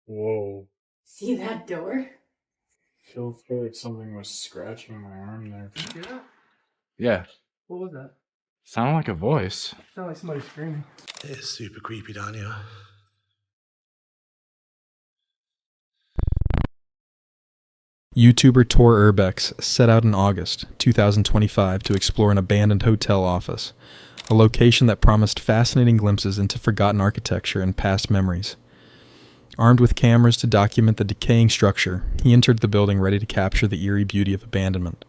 Whoa. See that door? Feels like something was scratching my arm there. Did you hear that? Yeah. What was that? Sounded like a voice. Sounded like somebody screaming. It's super creepy down here. YouTuber Tor Urbex set out in August 2025 to explore an abandoned hotel office, a location that promised fascinating glimpses into forgotten architecture and past memories. Armed with cameras to document the decaying structure, he entered the building ready to capture the eerie beauty of abandonment.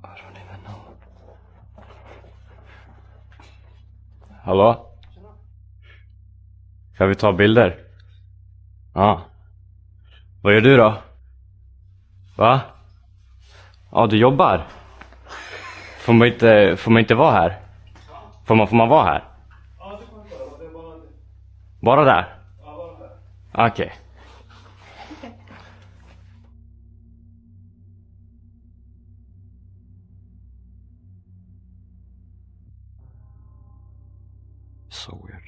I don't even know. Hallå? Ska vi ta bilder? Ja. Vad gör du då? Va? Ja, du jobbar? Får man inte vara här? Får man vara här? Ja, det får man vara. Det är bara det. Bara där? Ja, bara där. Okej. So weird.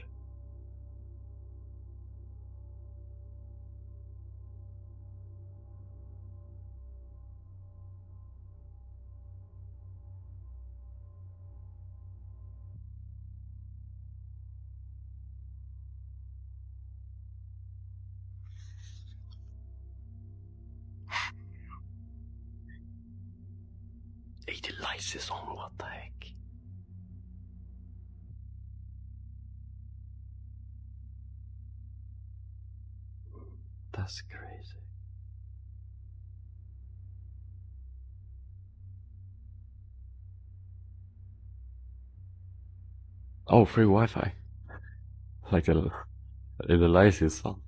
Hey, the lights is on, what the heck? That's crazy. Oh, free Wi-Fi. Like the lights is on.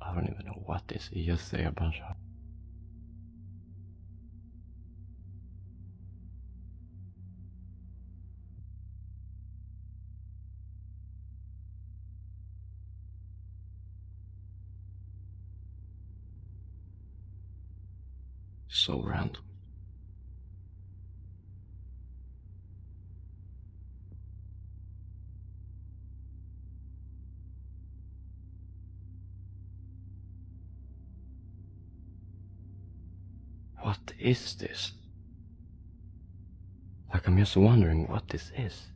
I don't even know what this is. You just say a bunch of... So random. What is this? Like, I'm just wondering what this is.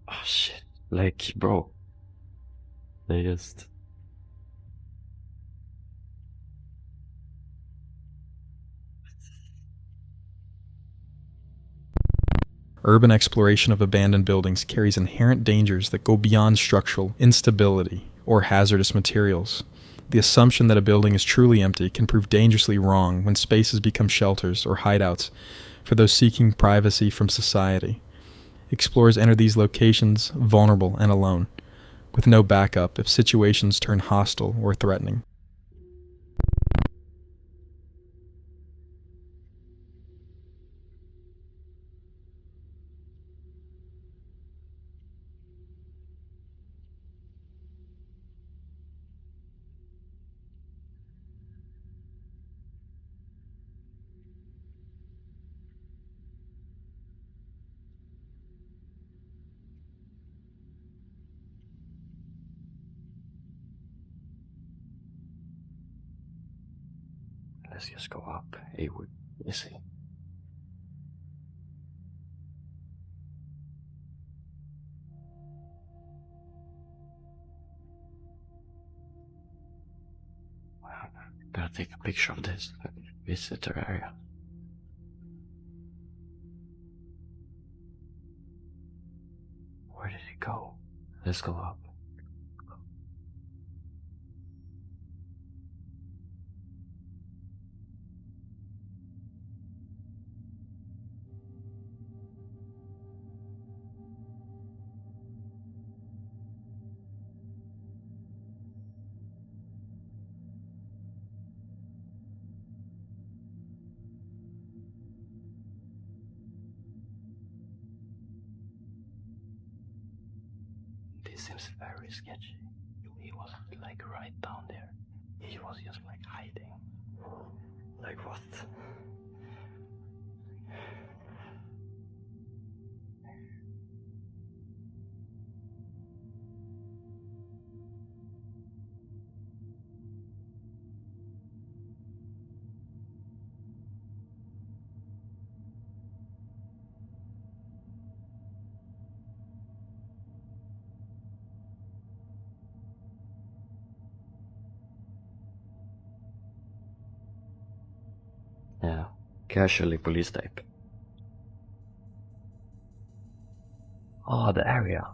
Oh shit. Like, bro. They just... Urban exploration of abandoned buildings carries inherent dangers that go beyond structural instability or hazardous materials. The assumption that a building is truly empty can prove dangerously wrong when spaces become shelters or hideouts for those seeking privacy from society. Explorers enter these locations vulnerable and alone, with no backup if situations turn hostile or threatening. Let's just go up. Hey, let's see. Gotta take a picture of this visitor area. Where did it go? Let's go up. This seems very sketchy. He was like right down there. He was just like hiding. Like what? Yeah, casually police type. Oh, the area.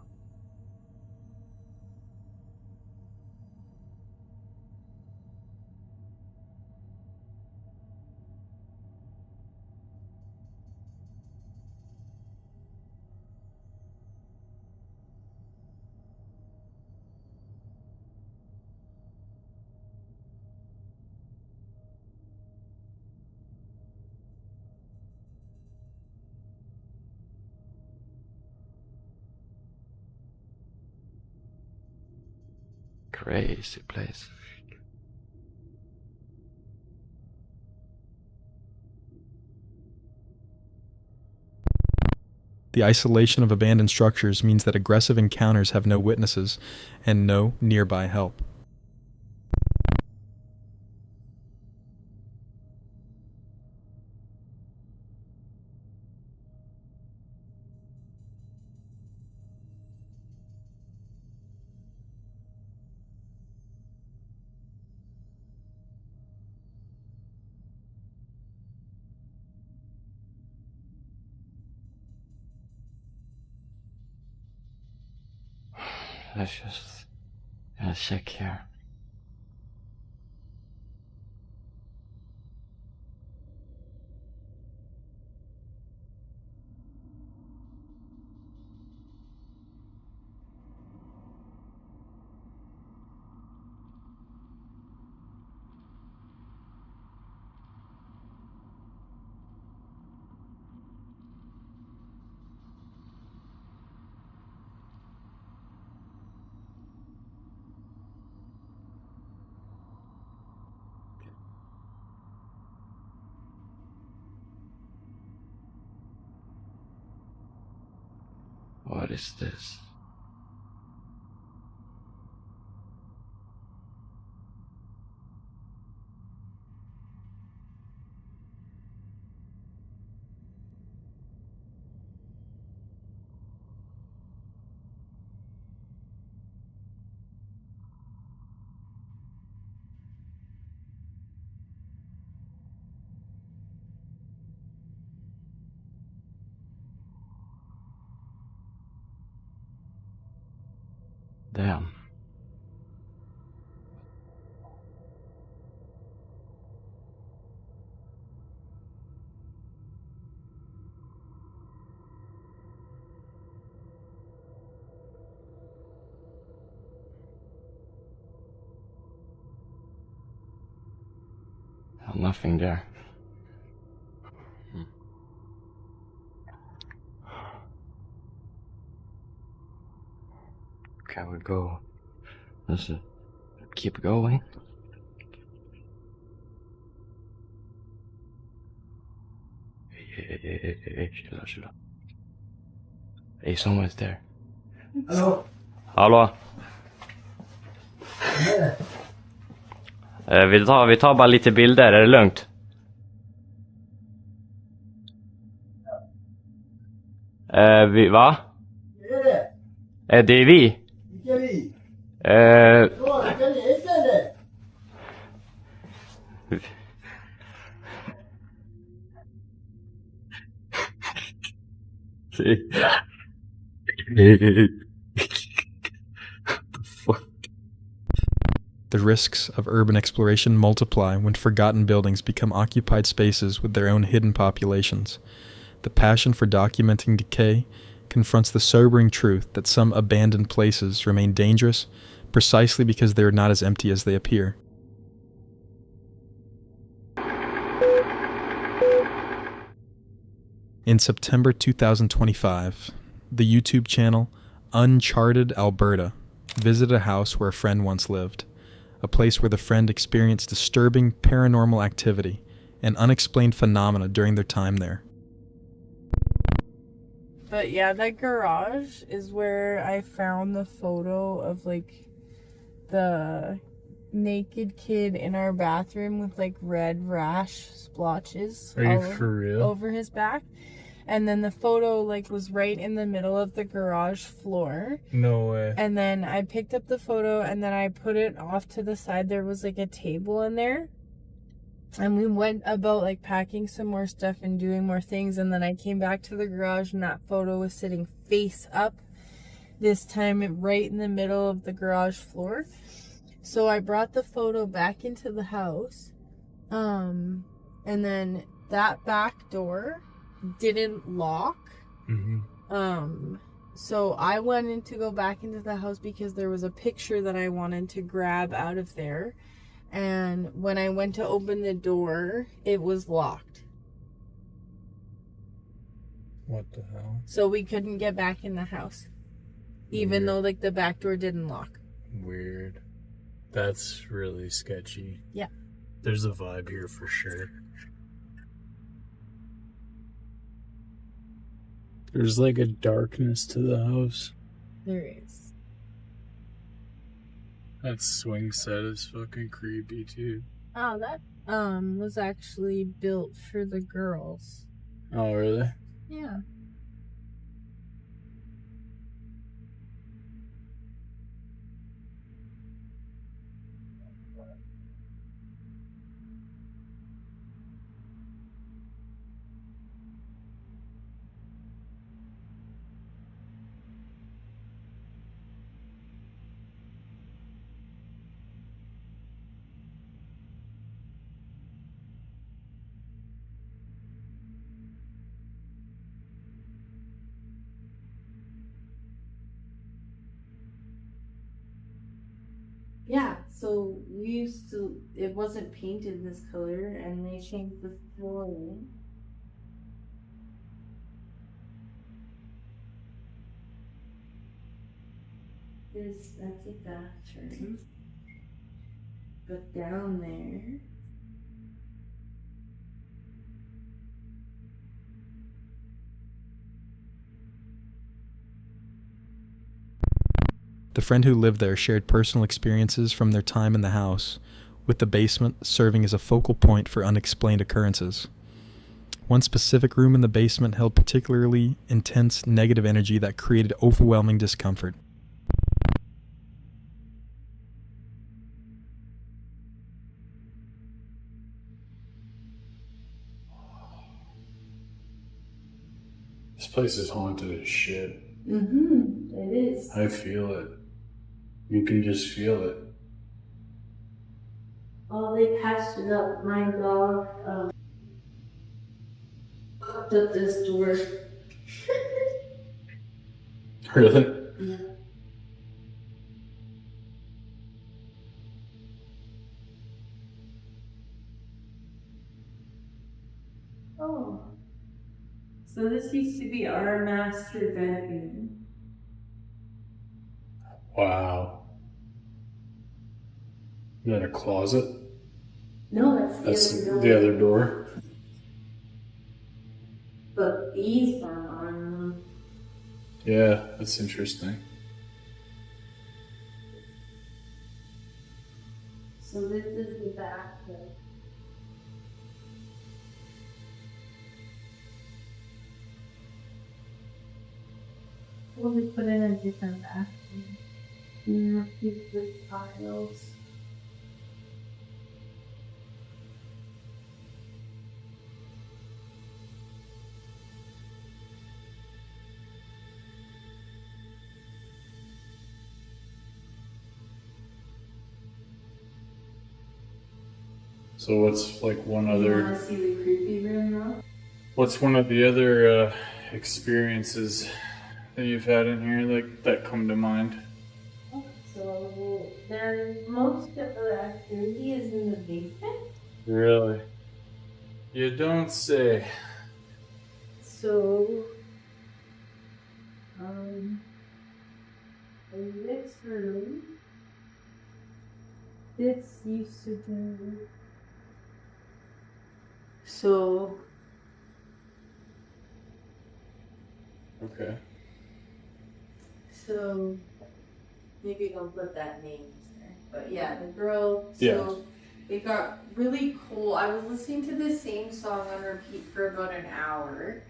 Crazy place. The isolation of abandoned structures means that aggressive encounters have no witnesses and no nearby help. Let's just check here. What is this? Damn. Nothing there. Can we go? Let's keep going. Hey, chilla. Hey, someone's there. Hallå? Hallå? Vi tar bara lite bilder, är det lugnt? Va? Det är vi. Vilka vi? See? The fuck? The risks of urban exploration multiply when forgotten buildings become occupied spaces with their own hidden populations. The passion for documenting decay confronts the sobering truth that some abandoned places remain dangerous precisely because they are not as empty as they appear. In September 2025, the YouTube channel Uncharted Alberta visited a house where a friend once lived, a place where the friend experienced disturbing paranormal activity and unexplained phenomena during their time there. But yeah, that garage is where I found the photo of like the naked kid in our bathroom with like red rash splotches Are you for real? over his back. And then the photo like was right in the middle of the garage floor. No way. And then I picked up the photo and then I put it off to the side. There was like a table in there. And we went about like packing some more stuff and doing more things. And then I came back to the garage and that photo was sitting face up. This time right in the middle of the garage floor. So I brought the photo back into the house. And then that back door didn't lock. So I wanted to go back into the house because there was a picture that I wanted to grab out of there. And when I went to open the door, it was locked. What the hell? So we couldn't get back in the house. Even though like the back door didn't lock. Weird. That's really sketchy. Yeah. There's a vibe here for sure. There's like a darkness to the house. There is. That swing set is fucking creepy too. Oh, that was actually built for the girls. Oh, really? Yeah. Yeah, so it wasn't painted this color, and they changed the flooring. That's a bathroom. But down there, The friend who lived there shared personal experiences from their time in the house, with the basement serving as a focal point for unexplained occurrences. One specific room in the basement held particularly intense negative energy that created overwhelming discomfort. This place is haunted as shit. it is. I feel it. You can just feel it. Oh, they patched it up. My dog fucked up this door. Really? Yeah. Oh. So this used to be our master bedroom. Wow. Is that a closet? No, that's the That's other door. the other door. But these aren't on them. Yeah, that's interesting. So this is the back bed. Well, we put in a different bathroom. And keep the tiles. So what's like one You other? want to see the creepy room though? What's one of the other experiences that you've had in here like that come to mind? So there's most of the activity is in the basement. Really? You don't say. So in this room, this used to be. So Okay. So maybe don't put that name there. But yeah, the girl. So Yeah. it got really cold. I was listening to the same song on repeat for about an hour.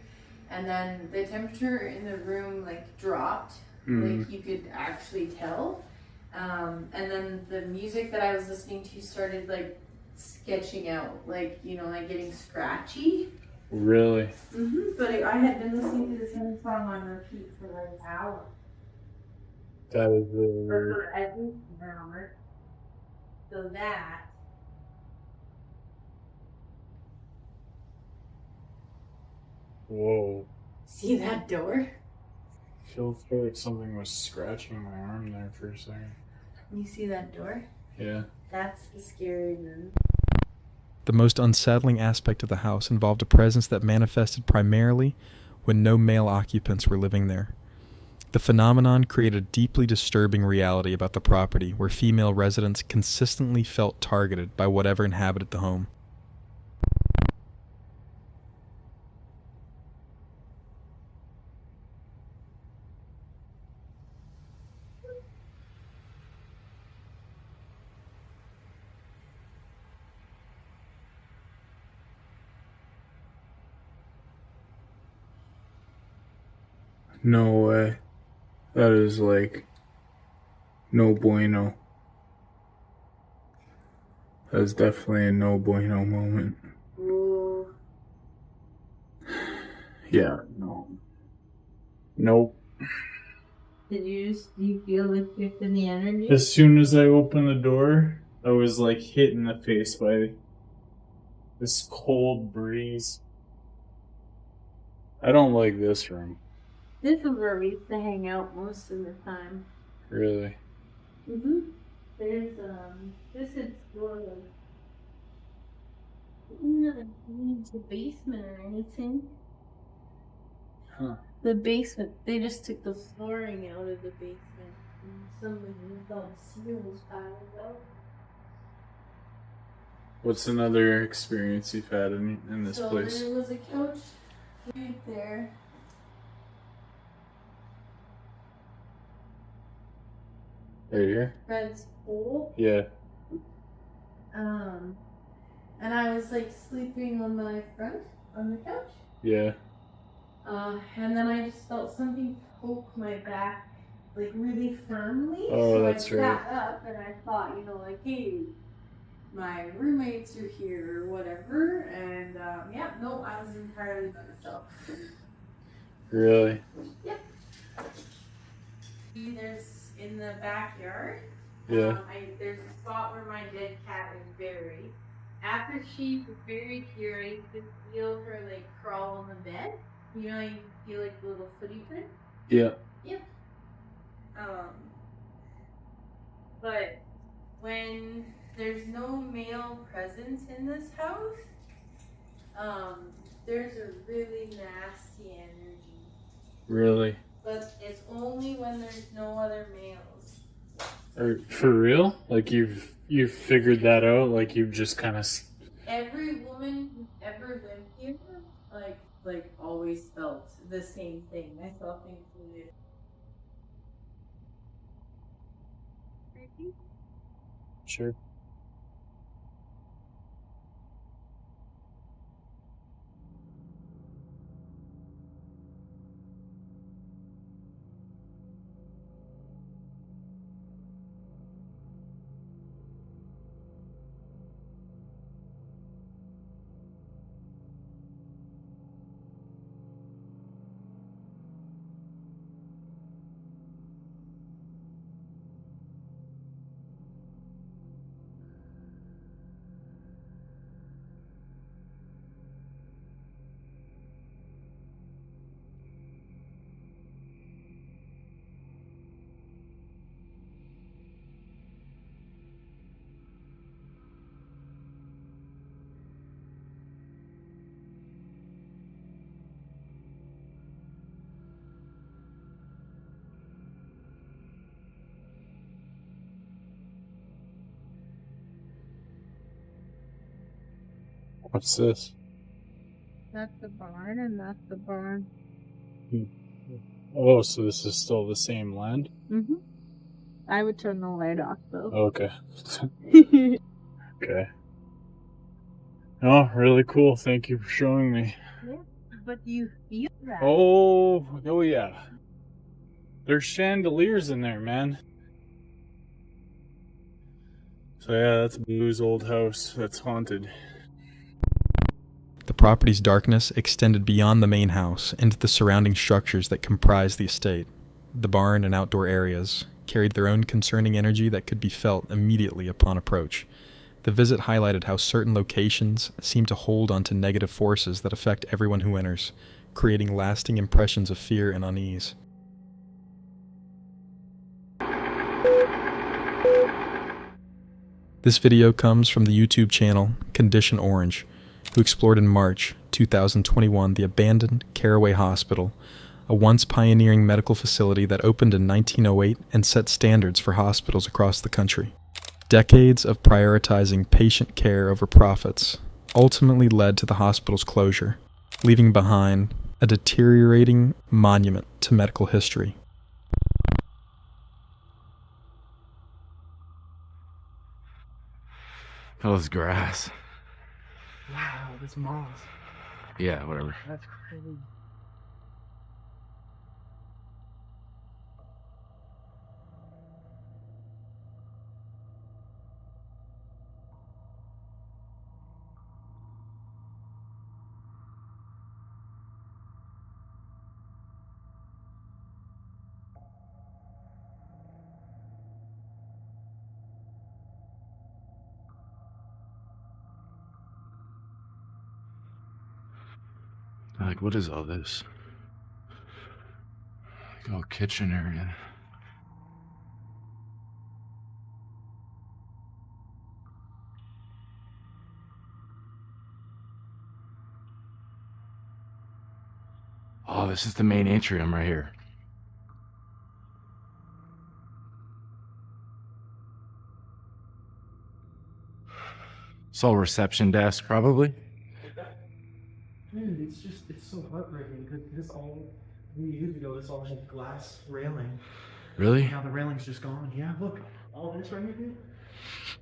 And then the temperature in the room like dropped. Like you could actually tell. And then the music that I was listening to started like sketching out, like, you know, like getting scratchy. Really? But I had been listening to the same song on repeat for like an hour. That is really Or weird. for at least an hour. So that. Whoa. See that door? Feel like something was scratching my arm there for a second. You see that door? Yeah. That's the scary room. The most unsettling aspect of the house involved a presence that manifested primarily when no male occupants were living there. The phenomenon created a deeply disturbing reality about the property where female residents consistently felt targeted by whatever inhabited the home. No way. That is like no bueno. That is definitely a no bueno moment. Ooh. Yeah, no. Nope. Do you feel the shift in the energy? As soon as I opened the door, I was like hit in the face by this cold breeze. I don't like this room. This is where we used to hang out most of the time. Really. There's this is sort of not the basement or anything. Huh. The basement, they just took the flooring out of the basement. And somebody moved all the seals out. What's another experience you've had in this place? So there was a couch right there. Right here? Fred's pool. Yeah. And I was like sleeping on my front on the couch. Yeah. And then I just felt something poke my back like really firmly. Oh, so that's I right. sat up and I thought, you know, like, hey, my roommates are here or whatever. And yeah, no, I was entirely by myself. Really? Yep. There's in the backyard. Yeah. There's a spot where my dead cat is buried. After she was buried here, I used to feel her like crawl on the bed. You know, you feel like the little footy prints. Yeah. Yep. But when there's no male presence in this house, there's a really nasty energy. Really? But it's only when there's no other males. For real? Like you've figured that out? Like you've just kind of... Every woman who's ever lived here, like always felt the same thing, myself included. Sure. What's this? That's the barn and that's the barn. Oh, so this is still the same land? Mm-hmm. I would turn the light off though. Okay. Okay. Oh, really cool. Thank you for showing me. Yeah, but you feel that. Oh yeah. There's chandeliers in there, man. So yeah, that's Blue's old house that's haunted. The property's darkness extended beyond the main house into the surrounding structures that comprise the estate. The barn and outdoor areas carried their own concerning energy that could be felt immediately upon approach. The visit highlighted how certain locations seem to hold onto negative forces that affect everyone who enters, creating lasting impressions of fear and unease. This video comes from the YouTube channel Condition Orange, who explored in March 2021 the abandoned Careway Hospital, a once pioneering medical facility that opened in 1908 and set standards for hospitals across the country. Decades of prioritizing patient care over profits ultimately led to the hospital's closure, leaving behind a deteriorating monument to medical history. Oh, it's grass. Wow, this moss. Yeah, whatever. That's crazy. Like, what is all this? Like, oh, kitchen area. Oh, this is the main atrium right here. It's all reception desk, probably. Dude, it's so heartbreaking because this all, 3 years ago, this all had glass railing. Really? Now the railing's just gone. Yeah, look, all this right here, dude.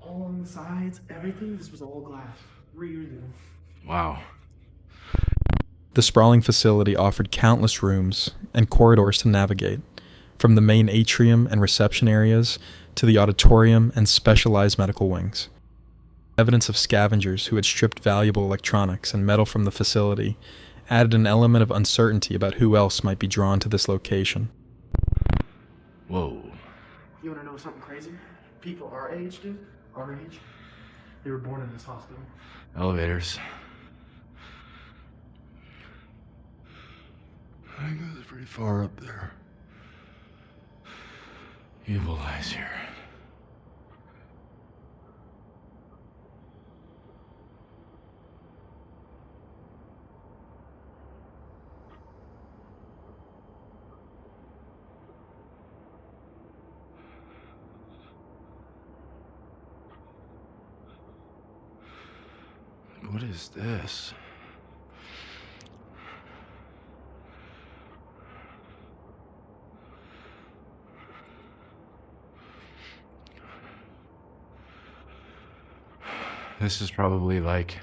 All on the sides, everything, this was all glass 3 years ago. Wow. The sprawling facility offered countless rooms and corridors to navigate, from the main atrium and reception areas to the auditorium and specialized medical wings. Evidence of scavengers who had stripped valuable electronics and metal from the facility added an element of uncertainty about who else might be drawn to this location. Whoa. You wanna know something crazy? People our age, dude, our age, they were born in this hospital. Elevators. I think it was pretty far up there. Evil lies here. What is this? This is probably like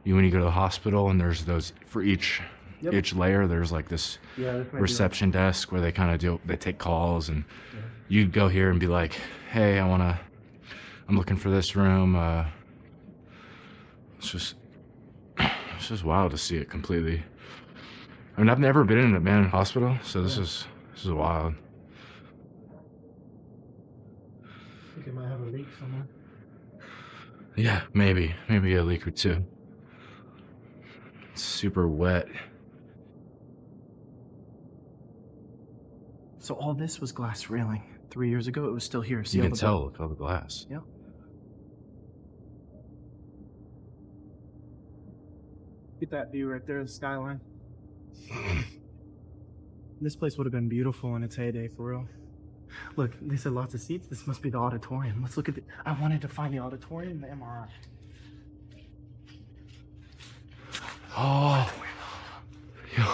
you when you go to the hospital and there's those for each layer there's like this reception desk where they kind of they take calls and you'd go here and be like, hey, I'm looking for this room. It's just wild to see it completely. I mean, I've never been in an abandoned hospital, so this is wild. I think it might have a leak somewhere. Yeah, maybe a leak or two. It's super wet. So all this was glass railing. 3 years ago, it was still here. See You all can the tell with all the glass. Yeah. Get that view right there, the skyline. This place would have been beautiful in its heyday, for real. Look, they said lots of seats. This must be the auditorium. Let's look at I wanted to find the auditorium and the MRI. Oh. Yo.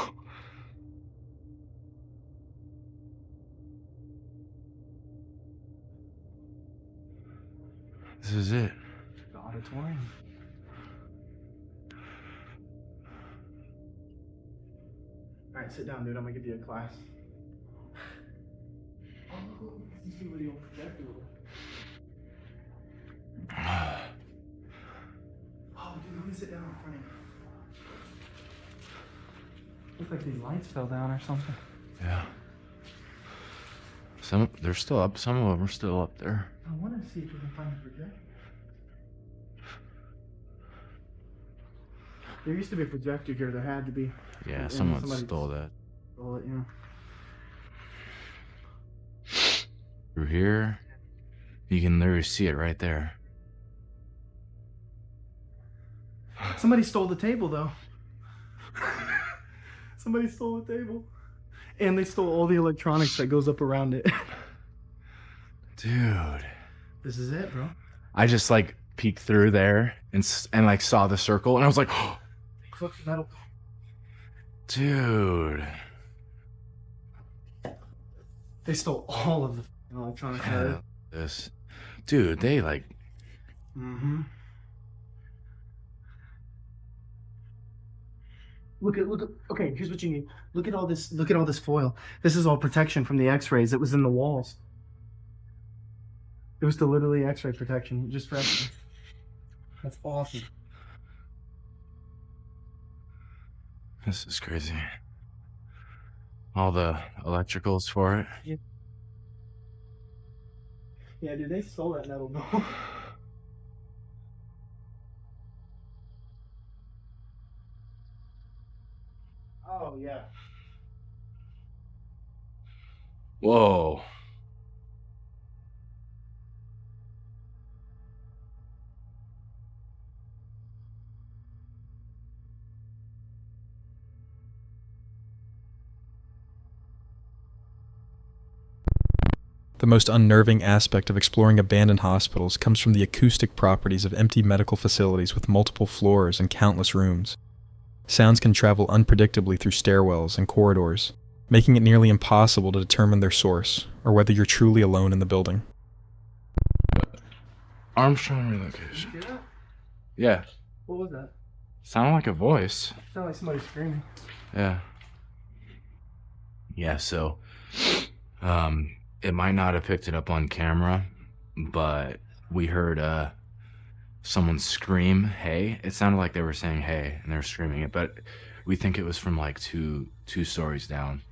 This is it. The auditorium. All right, sit down, dude. I'm gonna give you a class. Oh, you see where the old projector was. Oh, dude, let me sit down in front of you. Looks like these lights fell down or something. Yeah. They're still up. Some of them are still up there. I want to see if we can find a projector. There used to be a projector here. There had to be. Yeah, And someone somebody stole that. stole it, yeah. Through here, you can literally see it right there. Somebody stole the table, though. Somebody stole the table. And they stole all the electronics that goes up around it. Dude. This is it, bro. I just like peeked through there and like saw the circle and I was like, oh, Look, metal. dude. They stole all of the electronics. Yeah, this. Dude, they like. Mm-hmm. Look at. Okay, here's what you need. Look at all this. Look at all this foil. This is all protection from the X-rays. It was in the walls. It was the literally X-ray protection, just for X-rays. That's awesome. This is crazy. All the electricals for it. Yeah, dude, they stole that metal, bro. Oh yeah. Whoa. The most unnerving aspect of exploring abandoned hospitals comes from the acoustic properties of empty medical facilities with multiple floors and countless rooms. Sounds can travel unpredictably through stairwells and corridors, making it nearly impossible to determine their source, or whether you're truly alone in the building. Armstrong relocation. You hear that? Yeah. What was that? Sounded like a voice. Sounded like somebody screaming. Yeah. Yeah, so it might not have picked it up on camera, but we heard someone scream, hey. It sounded like they were saying hey, and they were screaming it, but we think it was from like two stories down.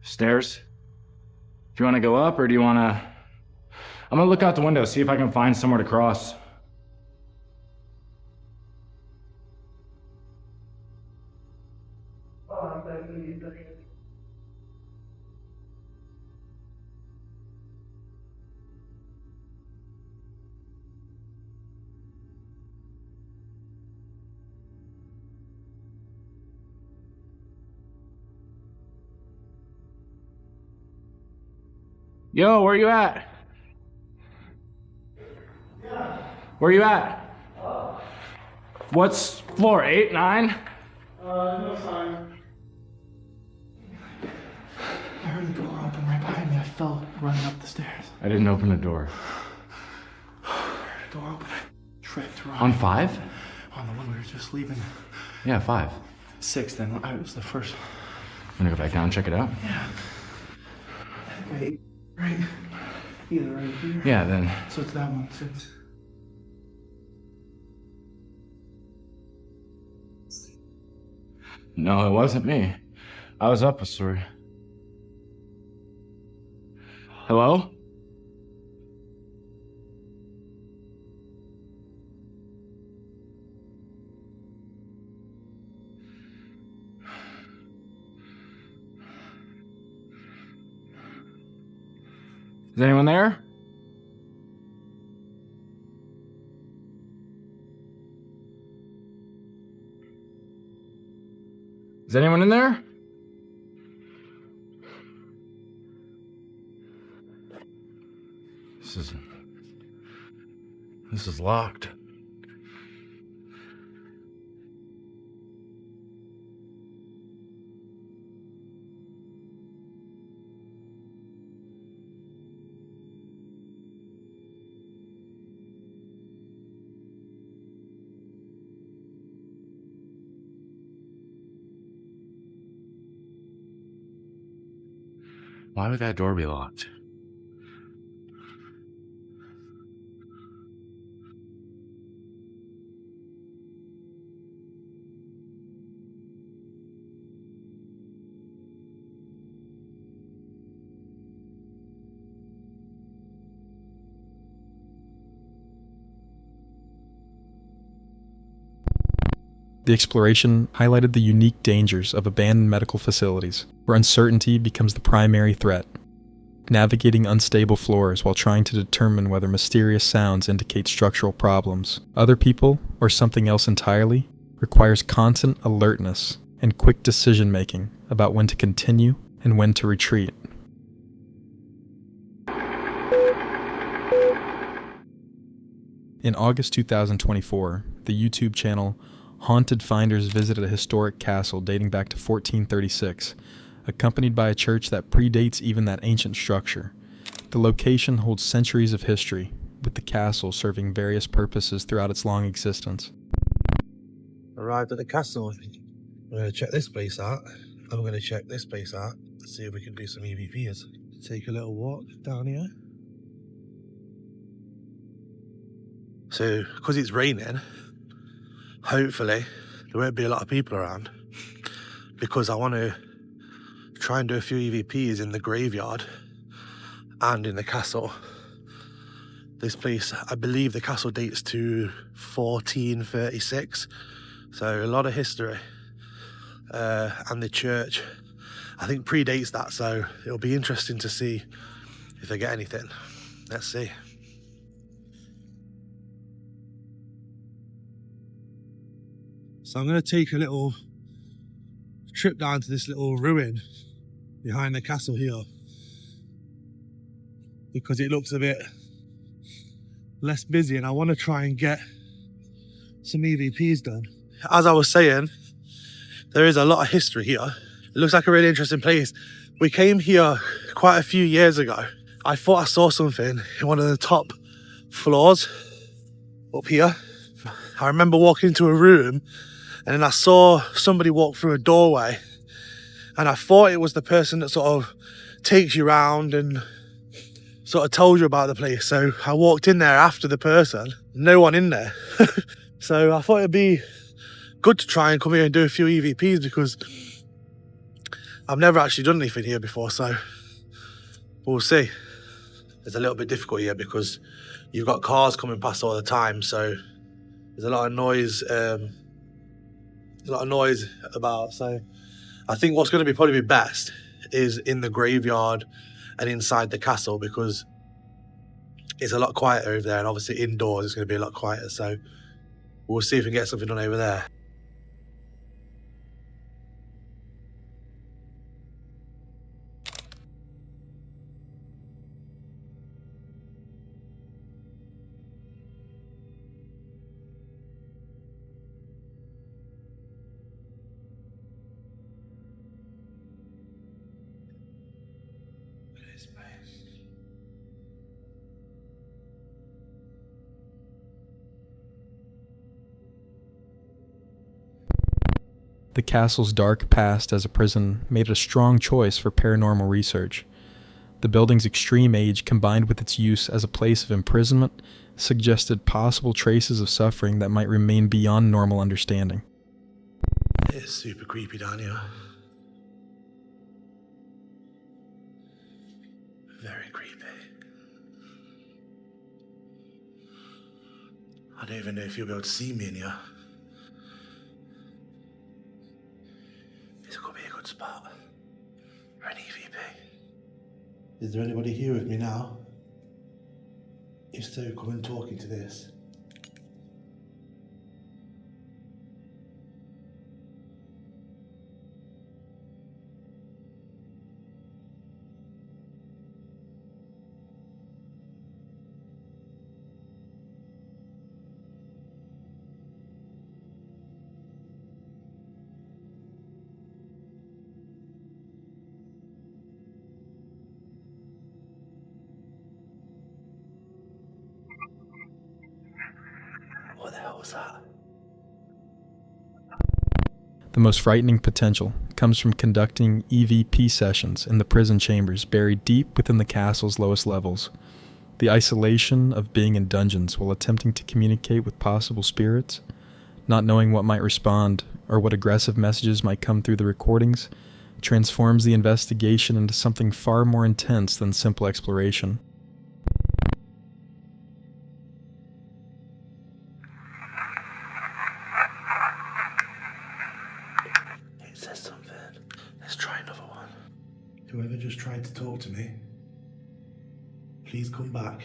Stairs? Do you want to go up or do you want to... I'm going to look out the window, see if I can find somewhere to cross. Yo, where you at? Where you at? What's floor, 8, 9? No sign. I heard the door open right behind me. I fell running up the stairs. I didn't open the door. Door open. I tripped right. On 5? On the one we were just leaving. Yeah, 5. 6 then. I was the first. I'm gonna go back down and check it out. Yeah. Okay. Right. Either right here. Yeah, then. So it's that one. 6. No, it wasn't me. I was up a story. Hello? Is anyone there? Is anyone in there? is locked. Why would that door be locked? The exploration highlighted the unique dangers of abandoned medical facilities, where uncertainty becomes the primary threat. Navigating unstable floors while trying to determine whether mysterious sounds indicate structural problems, other people, or something else entirely, requires constant alertness and quick decision-making about when to continue and when to retreat. In August 2024, the YouTube channel Haunted Finders visited a historic castle dating back to 1436, accompanied by a church that predates even that ancient structure. The location holds centuries of history, with the castle serving various purposes throughout its long existence. Arrived at the castle. I'm going to check this place out. I'm going to check this place out to see if we can do some EVPs. Take a little walk down here. So, because it's raining, hopefully there won't be a lot of people around, because I want to try and do a few EVPs in the graveyard and in the castle. This place, I believe the castle dates to 1436, so a lot of history. And the church, I think, predates that, so it'll be interesting to see if they get anything. Let's see. So I'm going to take a little trip down to this little ruin behind the castle here, because it looks a bit less busy and I want to try and get some EVPs done. As I was saying, there is a lot of history here. It looks like a really interesting place. We came here quite a few years ago. I thought I saw something in one of the top floors up here. I remember walking into a room and then I saw somebody walk through a doorway, and I thought it was the person that sort of takes you around and sort of told you about the place. So I walked in there after the person, no one in there. So I thought it'd be good to try and come here and do a few EVPs, because I've never actually done anything here before, so we'll see. It's a little bit difficult here because you've got cars coming past all the time, so there's a lot of noise. About, so I think what's going to probably be best is in the graveyard and inside the castle, because it's a lot quieter over there, and obviously indoors it's going to be a lot quieter, so we'll see if we can get something done over there. The castle's dark past as a prison made it a strong choice for paranormal research. The building's extreme age, combined with its use as a place of imprisonment, suggested possible traces of suffering that might remain beyond normal understanding. It's super creepy down here. Very creepy. I don't even know if you'll be able to see me in here. This could be a good spot for an EVP. Is there anybody here with me now? If so, come and talk into this. What the hell was that? The most frightening potential comes from conducting EVP sessions in the prison chambers buried deep within the castle's lowest levels. The isolation of being in dungeons while attempting to communicate with possible spirits, not knowing what might respond or what aggressive messages might come through the recordings, transforms the investigation into something far more intense than simple exploration. It says something. Let's try another one. Whoever just tried to talk to me, please come back.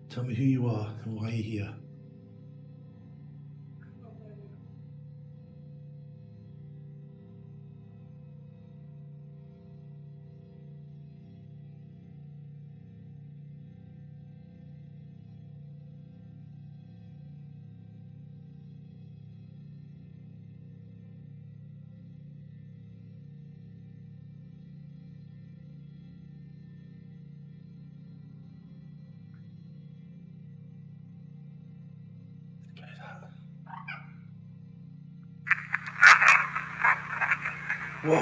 Tell me who you are and why you're here. Whoa.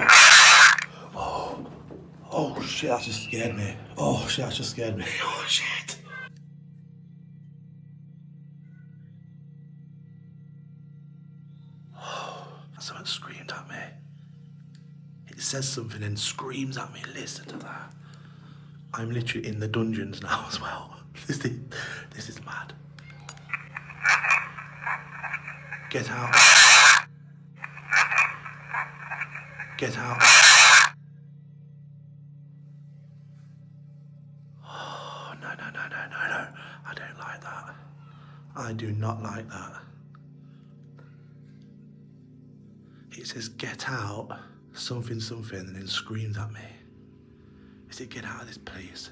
Whoa. Oh shit, that just scared me. Oh shit, that just scared me. Oh shit. Someone screamed at me. It says something and screams at me. Listen to that. I'm literally in the dungeons now as well. This is mad. Get out. Get out. Oh, no. I don't like that. I do not like that. It says get out, something, and then screams at me. Is it get out of this place?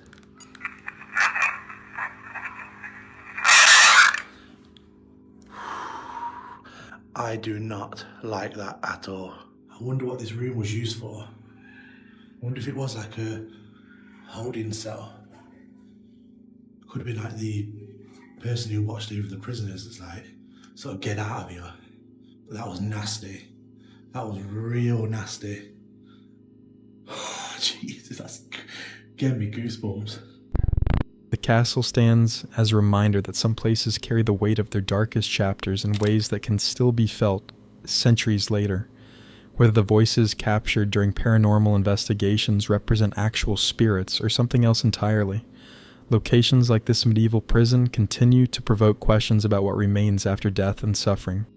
I do not like that at all. I wonder what this room was used for. I wonder if it was like a holding cell. Could have been like the person who watched over the prisoners. It's like, sort of get out of here. But that was nasty. That was real nasty. Oh, Jesus, that's getting me goosebumps. The castle stands as a reminder that some places carry the weight of their darkest chapters in ways that can still be felt centuries later. Whether the voices captured during paranormal investigations represent actual spirits or something else entirely, locations like this medieval prison continue to provoke questions about what remains after death and suffering.